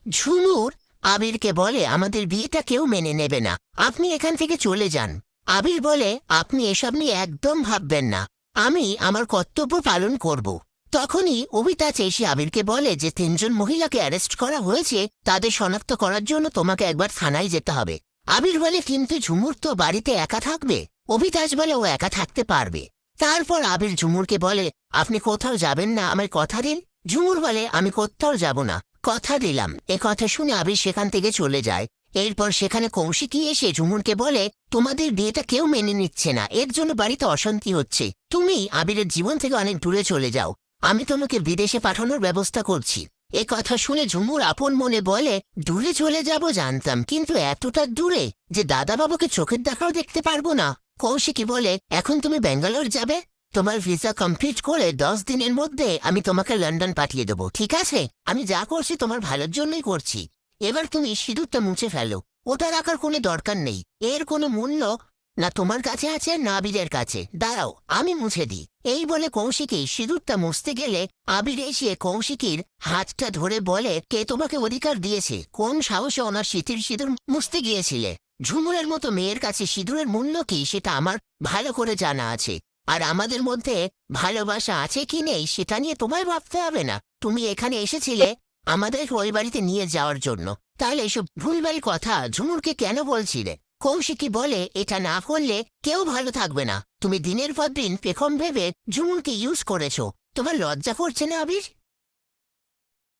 ঝুমুর আবিরকে বলে, আমাদের বিয়েটা কেউ মেনে নেবে না, আপনি এখান থেকে চলে যান। আবির বলে, আপনি এসব নিয়ে একদম ভাববেন না, আমি আমার কর্তব্য পালন করব। তখনই অবিতাজ এসে আবিরকে বলে যে 3জন মহিলাকে অ্যারেস্ট করা হয়েছে, তাদের শনাক্ত করার জন্য তোমাকে একবার থানায় যেতে হবে। আবির বলে, কিন্তু ঝুমুর তো বাড়িতে একা থাকবে। অবিতাজ বলে, ও একা থাকতে পারবে। তারপর আবির ঝুমুরকে বলে, আপনি কোথাও যাবেন না, আমার কথা দিন। ঝুমুর বলে, আমি কোথাও যাব না, কথা দিলাম। এ কথা শুনে আবির সেখান থেকে চলে যায়। এরপর সেখানে কৌশিকী এসে ঝুমুরকে বলে, তোমাদের বিয়েটা কেউ মেনে নিচ্ছে না, এর জন্য বাড়িতে অশান্তি হচ্ছে, তুমি আবিরের জীবন থেকে অনেক দূরে চলে যাও, আমি তোমাকে বিদেশে পাঠানোর ব্যবস্থা করছি। এ কথা শুনে ঝুমুর আপন মনে বলে, দূরে চলে যাব জানতাম, কিন্তু এতটা দূরে যে দাদাবাবুকে চোখের দেখাও দেখতে পারবো না। কৌশিকী বলে, এখন তুমি ব্যাঙ্গালোর যাবে, তোমার ভিসা কমপ্লিট করে 10 দিনের মধ্যে আমি তোমাকে লন্ডন পাঠিয়ে দেবো, ঠিক আছে? আমি যা করছি তোমার ভালোর জন্যই করছি। এবার তুমি সিঁদুরটা মুছে ফেলো, ওটা রাখার কোনো দরকার নেই, এর কোনো মূল্য না তোমার কাছে আছে না আবিরের কাছে, দাঁড়াও আমি মুছে দিই। এই বলে কৌশিকী সিঁদুরটা মুছতে গেলে আবির এসে কৌশিকীর হাতটা ধরে বলে, কে তোমাকে অধিকার দিয়েছে, কোন সাহসে ওনার স্মৃতির সিঁদুর মুছতে গিয়েছিলে? ঝুমুরের মতো মেয়ের কাছে সিঁদুরের মূল্য কি সেটা আমার ভালো করে জানা আছে, আর আমাদের মধ্যে ভালোবাসা আছে কি নেই সেটা নিয়ে তোমায় ভাবতে হবে না। তুমি এখানে এসেছিলে আমাদের ওই বাড়িতে নিয়ে যাওয়ার জন্য, তাহলে এসব ভুলভাল কথা ঝুমুরকে কেন বলছিলে? কৌশিকী বলে, এটা না করলে কেউ ভালো থাকবে না, তুমি দিনের পর দিন পেখম ভেবে ঝুমুরকে ইউজ করেছো, তোমার লজ্জা করছে না আবির?